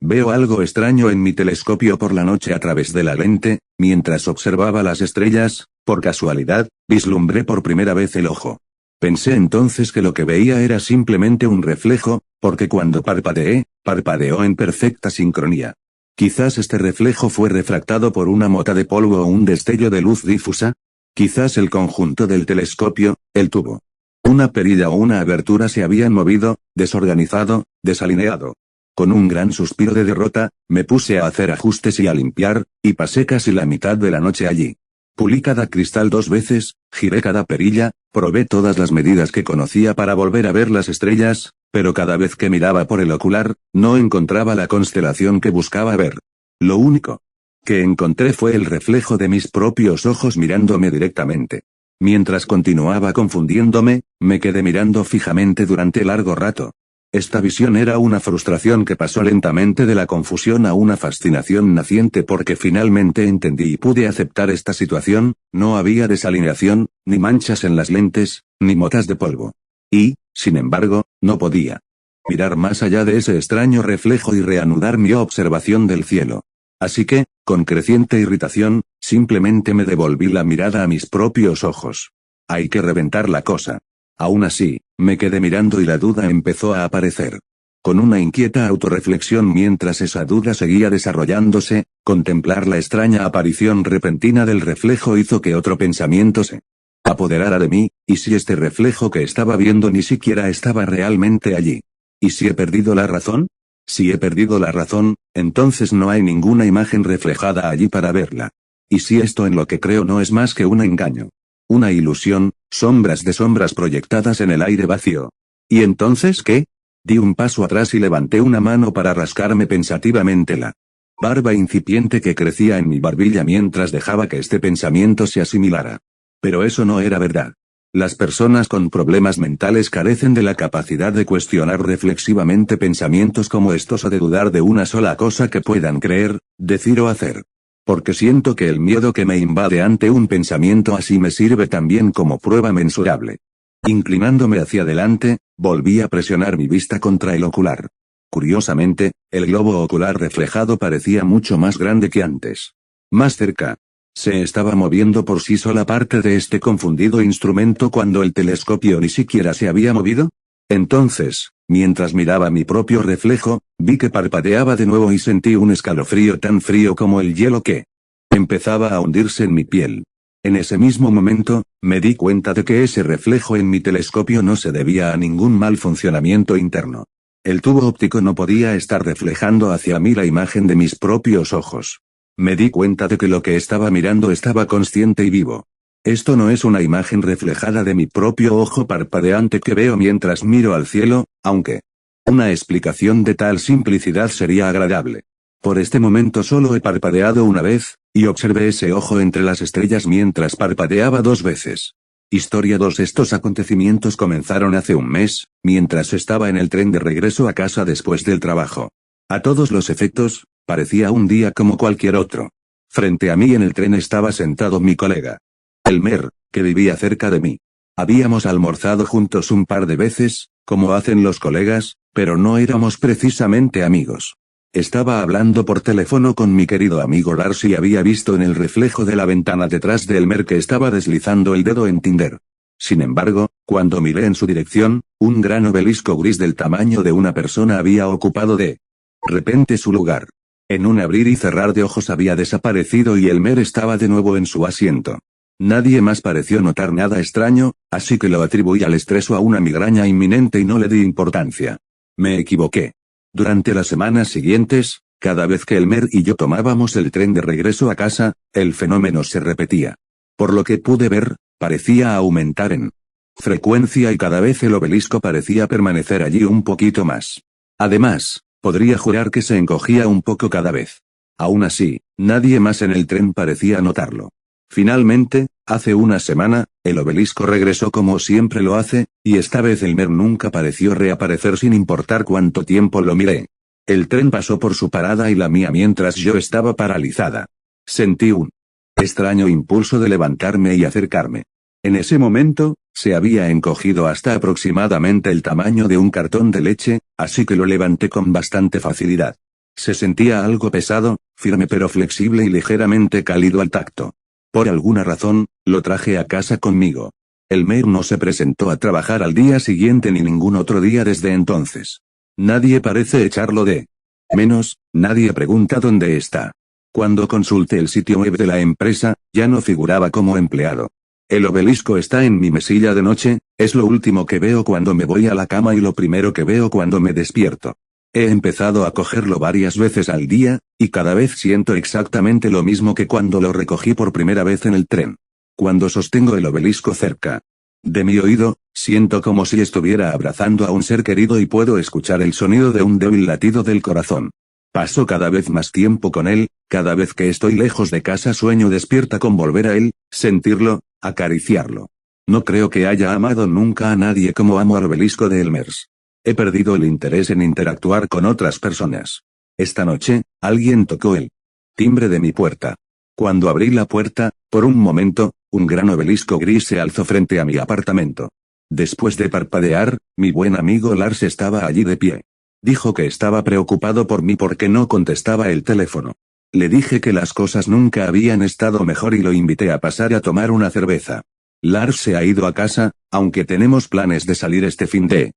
Veo algo extraño en mi telescopio por la noche a través de la lente, mientras observaba las estrellas, por casualidad, vislumbré por primera vez el ojo. Pensé entonces que lo que veía era simplemente un reflejo, porque cuando parpadeé, parpadeó en perfecta sincronía. Quizás este reflejo fue refractado por una mota de polvo o un destello de luz difusa. Quizás el conjunto del telescopio, el tubo, una perilla o una abertura se habían movido, desorganizado, desalineado. Con un gran suspiro de derrota, me puse a hacer ajustes y a limpiar, y pasé casi la mitad de la noche allí. Pulí cada cristal 2 veces, giré cada perilla, probé todas las medidas que conocía para volver a ver las estrellas, pero cada vez que miraba por el ocular, no encontraba la constelación que buscaba ver. Lo único que encontré fue el reflejo de mis propios ojos mirándome directamente. Mientras continuaba confundiéndome, me quedé mirando fijamente durante largo rato. Esta visión era una frustración que pasó lentamente de la confusión a una fascinación naciente porque finalmente entendí y pude aceptar esta situación. No había desalineación, ni manchas en las lentes, ni motas de polvo. Y, sin embargo, no podía mirar más allá de ese extraño reflejo y reanudar mi observación del cielo. Así que, con creciente irritación, simplemente me devolví la mirada a mis propios ojos. Hay que reventar la cosa. Aún así, me quedé mirando y la duda empezó a aparecer. Con una inquieta autorreflexión mientras esa duda seguía desarrollándose, contemplar la extraña aparición repentina del reflejo hizo que otro pensamiento se apoderara de mí. ¿Y si este reflejo que estaba viendo ni siquiera estaba realmente allí? ¿Y si he perdido la razón? Si he perdido la razón, entonces no hay ninguna imagen reflejada allí para verla. ¿Y si esto en lo que creo no es más que un engaño? Una ilusión, sombras de sombras proyectadas en el aire vacío. ¿Y entonces qué? Di un paso atrás y levanté una mano para rascarme pensativamente la barba incipiente que crecía en mi barbilla mientras dejaba que este pensamiento se asimilara. Pero eso no era verdad. Las personas con problemas mentales carecen de la capacidad de cuestionar reflexivamente pensamientos como estos o de dudar de una sola cosa que puedan creer, decir o hacer. Porque siento que el miedo que me invade ante un pensamiento así me sirve también como prueba mensurable. Inclinándome hacia adelante, volví a presionar mi vista contra el ocular. Curiosamente, el globo ocular reflejado parecía mucho más grande que antes. Más cerca. ¿Se estaba moviendo por sí sola parte de este confundido instrumento cuando el telescopio ni siquiera se había movido? Entonces, mientras miraba mi propio reflejo, vi que parpadeaba de nuevo y sentí un escalofrío tan frío como el hielo que empezaba a hundirse en mi piel. En ese mismo momento, me di cuenta de que ese reflejo en mi telescopio no se debía a ningún mal funcionamiento interno. El tubo óptico no podía estar reflejando hacia mí la imagen de mis propios ojos. Me di cuenta de que lo que estaba mirando estaba consciente y vivo. Esto no es una imagen reflejada de mi propio ojo parpadeante que veo mientras miro al cielo, aunque una explicación de tal simplicidad sería agradable. Por este momento solo he parpadeado una vez, y observé ese ojo entre las estrellas mientras parpadeaba 2 veces. Historia 2. Estos acontecimientos comenzaron hace un mes, mientras estaba en el tren de regreso a casa después del trabajo. A todos los efectos, parecía un día como cualquier otro. Frente a mí en el tren estaba sentado mi colega Elmer, que vivía cerca de mí. Habíamos almorzado juntos un par de veces, como hacen los colegas, pero no éramos precisamente amigos. Estaba hablando por teléfono con mi querido amigo Lars y había visto en el reflejo de la ventana detrás de Elmer que estaba deslizando el dedo en Tinder. Sin embargo, cuando miré en su dirección, un gran obelisco gris del tamaño de una persona había ocupado de repente su lugar. En un abrir y cerrar de ojos había desaparecido y Elmer estaba de nuevo en su asiento. Nadie más pareció notar nada extraño, así que lo atribuí al estrés o a una migraña inminente y no le di importancia. Me equivoqué. Durante las semanas siguientes, cada vez que Elmer y yo tomábamos el tren de regreso a casa, el fenómeno se repetía. Por lo que pude ver, parecía aumentar en frecuencia y cada vez el obelisco parecía permanecer allí un poquito más. Además, podría jurar que se encogía un poco cada vez. Aún así, nadie más en el tren parecía notarlo. Finalmente, hace una semana, el obelisco regresó como siempre lo hace, y esta vez Elmer nunca pareció reaparecer sin importar cuánto tiempo lo miré. El tren pasó por su parada y la mía mientras yo estaba paralizada. Sentí un extraño impulso de levantarme y acercarme. En ese momento, se había encogido hasta aproximadamente el tamaño de un cartón de leche, así que lo levanté con bastante facilidad. Se sentía algo pesado, firme pero flexible y ligeramente cálido al tacto. Por alguna razón, lo traje a casa conmigo. Elmer no se presentó a trabajar al día siguiente ni ningún otro día desde entonces. Nadie parece echarlo de menos, nadie pregunta dónde está. Cuando consulté el sitio web de la empresa, ya no figuraba como empleado. El obelisco está en mi mesilla de noche, es lo último que veo cuando me voy a la cama y lo primero que veo cuando me despierto. He empezado a cogerlo varias veces al día, y cada vez siento exactamente lo mismo que cuando lo recogí por primera vez en el tren. Cuando sostengo el obelisco cerca de mi oído, siento como si estuviera abrazando a un ser querido y puedo escuchar el sonido de un débil latido del corazón. Paso cada vez más tiempo con él, cada vez que estoy lejos de casa sueño despierta con volver a él, sentirlo, acariciarlo. No creo que haya amado nunca a nadie como amo al obelisco de Elmers. He perdido el interés en interactuar con otras personas. Esta noche, alguien tocó el timbre de mi puerta. Cuando abrí la puerta, por un momento, un gran obelisco gris se alzó frente a mi apartamento. Después de parpadear, mi buen amigo Lars estaba allí de pie. Dijo que estaba preocupado por mí porque no contestaba el teléfono. Le dije que las cosas nunca habían estado mejor y lo invité a pasar a tomar una cerveza. Lars se ha ido a casa, aunque tenemos planes de salir este fin de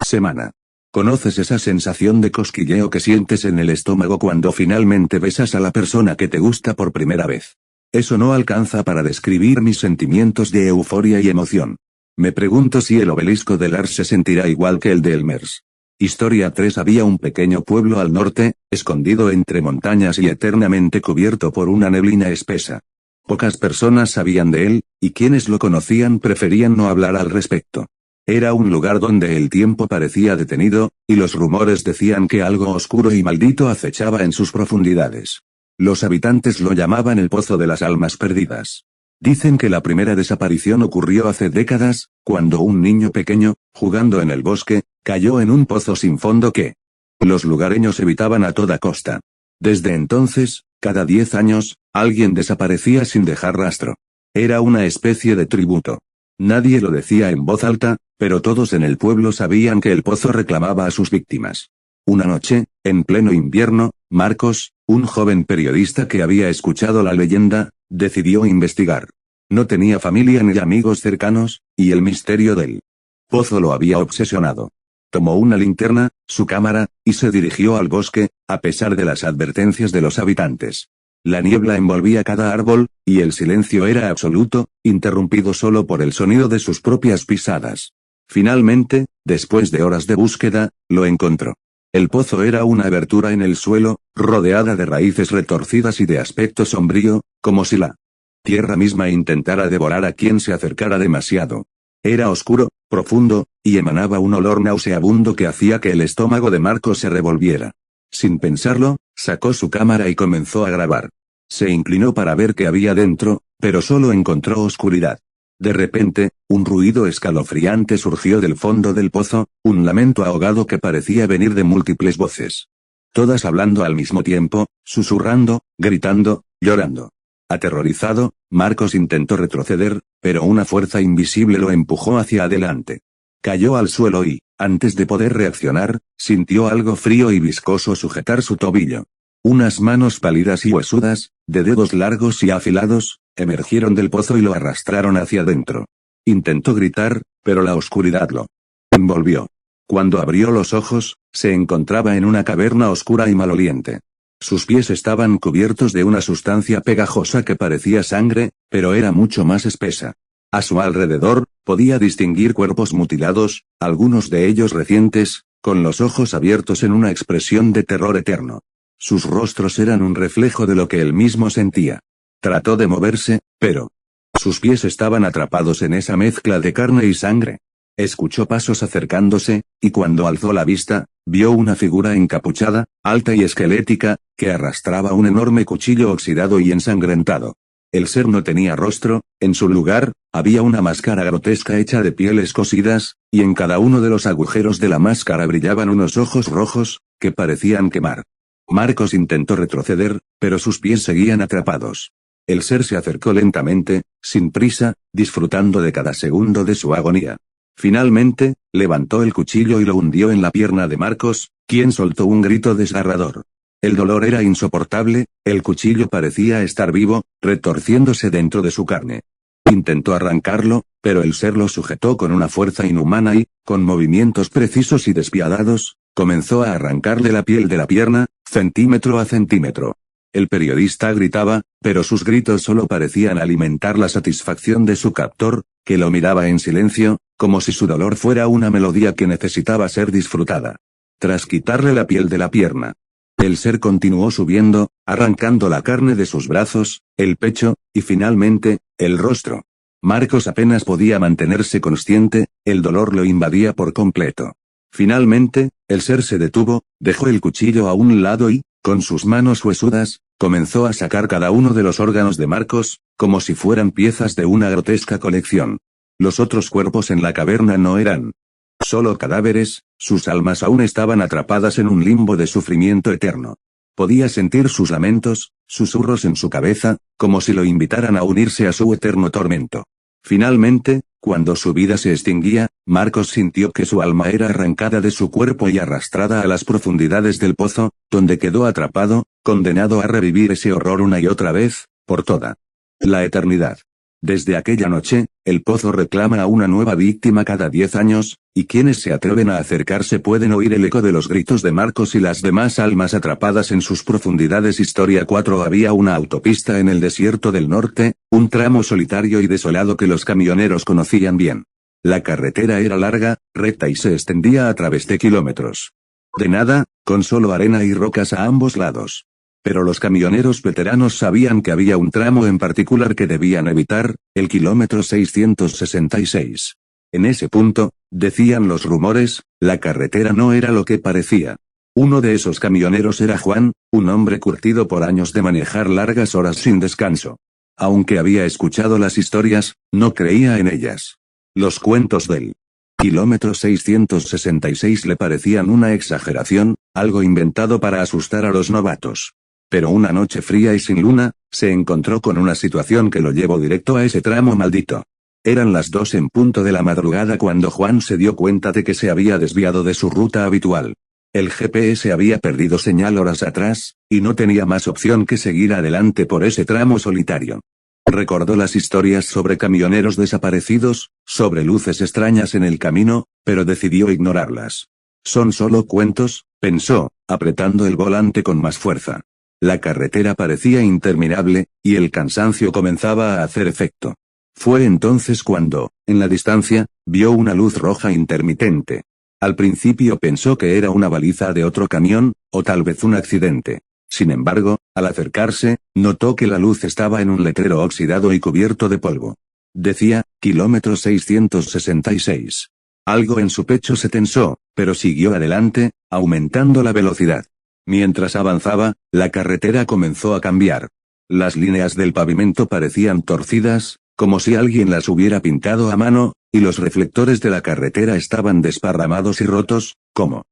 semana. ¿Conoces esa sensación de cosquilleo que sientes en el estómago cuando finalmente besas a la persona que te gusta por primera vez? Eso no alcanza para describir mis sentimientos de euforia y emoción. Me pregunto si el obelisco de Lars se sentirá igual que el de Elmers. Historia 3. Había un pequeño pueblo al norte, escondido entre montañas y eternamente cubierto por una neblina espesa. Pocas personas sabían de él, y quienes lo conocían preferían no hablar al respecto. Era un lugar donde el tiempo parecía detenido, y los rumores decían que algo oscuro y maldito acechaba en sus profundidades. Los habitantes lo llamaban el Pozo de las Almas Perdidas. Dicen que la primera desaparición ocurrió hace décadas, cuando un niño pequeño, jugando en el bosque, cayó en un pozo sin fondo que los lugareños evitaban a toda costa. Desde entonces, cada 10 años, alguien desaparecía sin dejar rastro. Era una especie de tributo. Nadie lo decía en voz alta, pero todos en el pueblo sabían que el pozo reclamaba a sus víctimas. Una noche, en pleno invierno, Marcos, un joven periodista que había escuchado la leyenda, decidió investigar. No tenía familia ni amigos cercanos, y el misterio del pozo lo había obsesionado. Tomó una linterna, su cámara, y se dirigió al bosque, a pesar de las advertencias de los habitantes. La niebla envolvía cada árbol, y el silencio era absoluto, interrumpido solo por el sonido de sus propias pisadas. Finalmente, después de horas de búsqueda, lo encontró. El pozo era una abertura en el suelo, rodeada de raíces retorcidas y de aspecto sombrío, como si la tierra misma intentara devorar a quien se acercara demasiado. Era oscuro, profundo, y emanaba un olor nauseabundo que hacía que el estómago de Marcos se revolviera. Sin pensarlo, sacó su cámara y comenzó a grabar. Se inclinó para ver qué había dentro, pero solo encontró oscuridad. De repente, un ruido escalofriante surgió del fondo del pozo, un lamento ahogado que parecía venir de múltiples voces. Todas hablando al mismo tiempo, susurrando, gritando, llorando. Aterrorizado, Marcos intentó retroceder, pero una fuerza invisible lo empujó hacia adelante. Cayó al suelo y, antes de poder reaccionar, sintió algo frío y viscoso sujetar su tobillo. Unas manos pálidas y huesudas, de dedos largos y afilados, emergieron del pozo y lo arrastraron hacia adentro. Intentó gritar, pero la oscuridad lo envolvió. Cuando abrió los ojos, se encontraba en una caverna oscura y maloliente. Sus pies estaban cubiertos de una sustancia pegajosa que parecía sangre, pero era mucho más espesa. A su alrededor, podía distinguir cuerpos mutilados, algunos de ellos recientes, con los ojos abiertos en una expresión de terror eterno. Sus rostros eran un reflejo de lo que él mismo sentía. Trató de moverse, pero sus pies estaban atrapados en esa mezcla de carne y sangre. Escuchó pasos acercándose, y cuando alzó la vista, vio una figura encapuchada, alta y esquelética, que arrastraba un enorme cuchillo oxidado y ensangrentado. El ser no tenía rostro, en su lugar, había una máscara grotesca hecha de pieles cosidas, y en cada uno de los agujeros de la máscara brillaban unos ojos rojos, que parecían quemar. Marcos intentó retroceder, pero sus pies seguían atrapados. El ser se acercó lentamente, sin prisa, disfrutando de cada segundo de su agonía. Finalmente, levantó el cuchillo y lo hundió en la pierna de Marcos, quien soltó un grito desgarrador. El dolor era insoportable, el cuchillo parecía estar vivo, retorciéndose dentro de su carne. Intentó arrancarlo, pero el ser lo sujetó con una fuerza inhumana y, con movimientos precisos y despiadados, comenzó a arrancarle la piel de la pierna, centímetro a centímetro. El periodista gritaba, pero sus gritos solo parecían alimentar la satisfacción de su captor, que lo miraba en silencio, como si su dolor fuera una melodía que necesitaba ser disfrutada. Tras quitarle la piel de la pierna, el ser continuó subiendo, arrancando la carne de sus brazos, el pecho, y finalmente, el rostro. Marcos apenas podía mantenerse consciente, el dolor lo invadía por completo. Finalmente, el ser se detuvo, dejó el cuchillo a un lado y, con sus manos huesudas, comenzó a sacar cada uno de los órganos de Marcos, como si fueran piezas de una grotesca colección. Los otros cuerpos en la caverna no eran solo cadáveres, sus almas aún estaban atrapadas en un limbo de sufrimiento eterno. Podía sentir sus lamentos, susurros en su cabeza, como si lo invitaran a unirse a su eterno tormento. Finalmente, cuando su vida se extinguía, Marcos sintió que su alma era arrancada de su cuerpo y arrastrada a las profundidades del pozo, donde quedó atrapado, condenado a revivir ese horror una y otra vez, por toda la eternidad. Desde aquella noche, el pozo reclama a una nueva víctima cada 10 años, y quienes se atreven a acercarse pueden oír el eco de los gritos de Marcos y las demás almas atrapadas en sus profundidades. Historia 4. Había una autopista en el desierto del norte, un tramo solitario y desolado que los camioneros conocían bien. La carretera era larga, recta y se extendía a través de kilómetros de nada, con solo arena y rocas a ambos lados. Pero los camioneros veteranos sabían que había un tramo en particular que debían evitar, el kilómetro 666. En ese punto, decían los rumores, la carretera no era lo que parecía. Uno de esos camioneros era Juan, un hombre curtido por años de manejar largas horas sin descanso. Aunque había escuchado las historias, no creía en ellas. Los cuentos del kilómetro 666 le parecían una exageración, algo inventado para asustar a los novatos. Pero una noche fría y sin luna, se encontró con una situación que lo llevó directo a ese tramo maldito. Eran las 2 en punto de la madrugada cuando Juan se dio cuenta de que se había desviado de su ruta habitual. El GPS había perdido señal horas atrás, y no tenía más opción que seguir adelante por ese tramo solitario. Recordó las historias sobre camioneros desaparecidos, sobre luces extrañas en el camino, pero decidió ignorarlas. Son solo cuentos, pensó, apretando el volante con más fuerza. La carretera parecía interminable, y el cansancio comenzaba a hacer efecto. Fue entonces cuando, en la distancia, vio una luz roja intermitente. Al principio pensó que era una baliza de otro camión, o tal vez un accidente. Sin embargo, al acercarse, notó que la luz estaba en un letrero oxidado y cubierto de polvo. Decía, kilómetro 666. Algo en su pecho se tensó, pero siguió adelante, aumentando la velocidad. Mientras avanzaba, la carretera comenzó a cambiar. Las líneas del pavimento parecían torcidas, como si alguien las hubiera pintado a mano, y los reflectores de la carretera estaban desparramados y rotos, como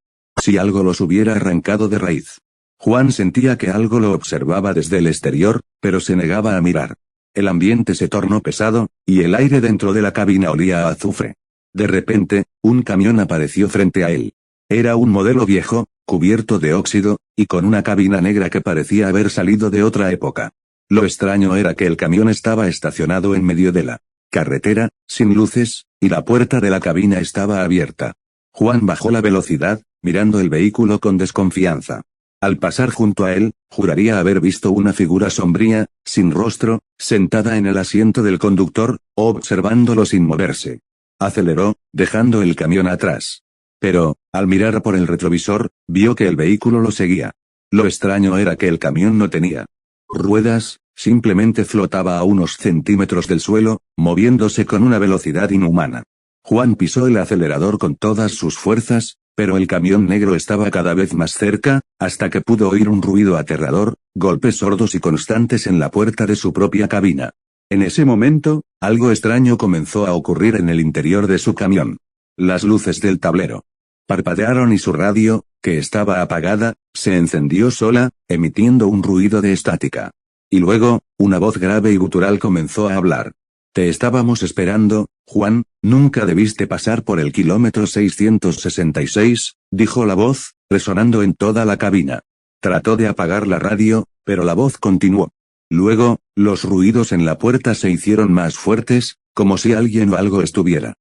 si algo los hubiera arrancado de raíz. Juan sentía que algo lo observaba desde el exterior, pero se negaba a mirar. El ambiente se tornó pesado, y el aire dentro de la cabina olía a azufre. De repente, un camión apareció frente a él. Era un modelo viejo, cubierto de óxido, y con una cabina negra que parecía haber salido de otra época. Lo extraño era que el camión estaba estacionado en medio de la carretera, sin luces, y la puerta de la cabina estaba abierta. Juan bajó la velocidad, mirando el vehículo con desconfianza. Al pasar junto a él, juraría haber visto una figura sombría, sin rostro, sentada en el asiento del conductor, observándolo sin moverse. Aceleró, dejando el camión atrás. Pero, al mirar por el retrovisor, vio que el vehículo lo seguía. Lo extraño era que el camión no tenía ruedas, simplemente flotaba a unos centímetros del suelo, moviéndose con una velocidad inhumana. Juan pisó el acelerador con todas sus fuerzas, pero el camión negro estaba cada vez más cerca, hasta que pudo oír un ruido aterrador, golpes sordos y constantes en la puerta de su propia cabina. En ese momento, algo extraño comenzó a ocurrir en el interior de su camión. Las luces del tablero parpadearon y su radio, que estaba apagada, se encendió sola, emitiendo un ruido de estática. Y luego, una voz grave y gutural comenzó a hablar. Te estábamos esperando, Juan, nunca debiste pasar por el kilómetro 666, dijo la voz, resonando en toda la cabina. Trató de apagar la radio, pero la voz continuó. Luego, los ruidos en la puerta se hicieron más fuertes, como si alguien o algo estuviera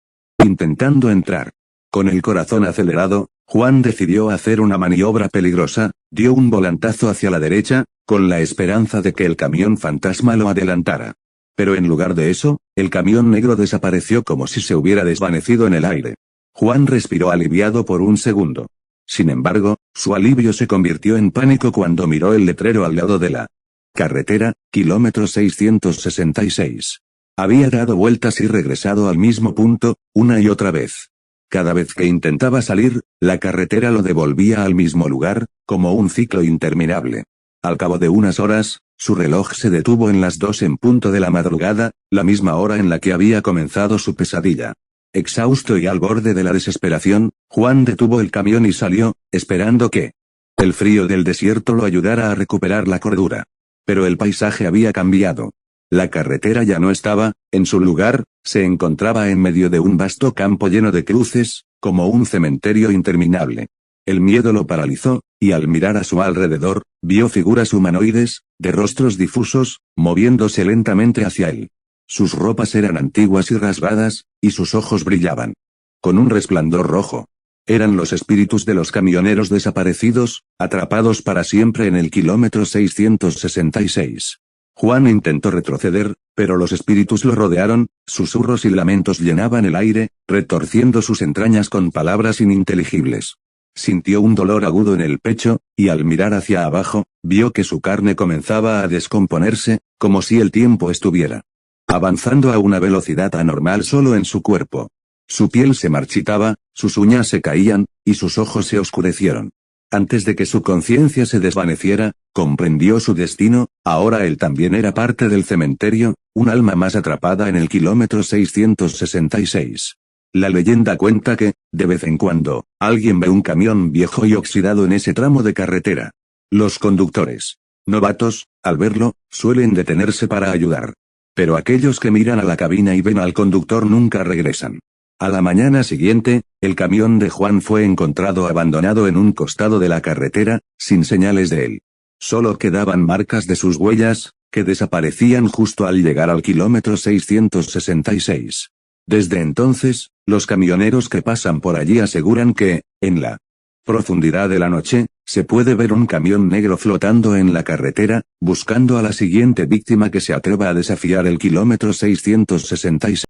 intentando entrar. Con el corazón acelerado, Juan decidió hacer una maniobra peligrosa, dio un volantazo hacia la derecha, con la esperanza de que el camión fantasma lo adelantara. Pero en lugar de eso, el camión negro desapareció como si se hubiera desvanecido en el aire. Juan respiró aliviado por un segundo. Sin embargo, su alivio se convirtió en pánico cuando miró el letrero al lado de la carretera, kilómetro 666. Había dado vueltas y regresado al mismo punto, una y otra vez. Cada vez que intentaba salir, la carretera lo devolvía al mismo lugar, como un ciclo interminable. Al cabo de unas horas, su reloj se detuvo en las 2 en punto de la madrugada, la misma hora en la que había comenzado su pesadilla. Exhausto y al borde de la desesperación, Juan detuvo el camión y salió, esperando que el frío del desierto lo ayudara a recuperar la cordura. Pero el paisaje había cambiado. La carretera ya no estaba, en su lugar, se encontraba en medio de un vasto campo lleno de cruces, como un cementerio interminable. El miedo lo paralizó, y al mirar a su alrededor, vio figuras humanoides, de rostros difusos, moviéndose lentamente hacia él. Sus ropas eran antiguas y rasgadas, y sus ojos brillaban con un resplandor rojo. Eran los espíritus de los camioneros desaparecidos, atrapados para siempre en el kilómetro 666. Juan intentó retroceder, pero los espíritus lo rodearon, susurros y lamentos llenaban el aire, retorciendo sus entrañas con palabras ininteligibles. Sintió un dolor agudo en el pecho, y al mirar hacia abajo, vio que su carne comenzaba a descomponerse, como si el tiempo estuviera avanzando a una velocidad anormal solo en su cuerpo. Su piel se marchitaba, sus uñas se caían, y sus ojos se oscurecieron. Antes de que su conciencia se desvaneciera, comprendió su destino, ahora él también era parte del cementerio, un alma más atrapada en el kilómetro 666. La leyenda cuenta que, de vez en cuando, alguien ve un camión viejo y oxidado en ese tramo de carretera. Los conductores novatos, al verlo, suelen detenerse para ayudar. Pero aquellos que miran a la cabina y ven al conductor nunca regresan. A la mañana siguiente, el camión de Juan fue encontrado abandonado en un costado de la carretera, sin señales de él. Solo quedaban marcas de sus huellas, que desaparecían justo al llegar al kilómetro 666. Desde entonces, los camioneros que pasan por allí aseguran que, en la profundidad de la noche, se puede ver un camión negro flotando en la carretera, buscando a la siguiente víctima que se atreva a desafiar el kilómetro 666.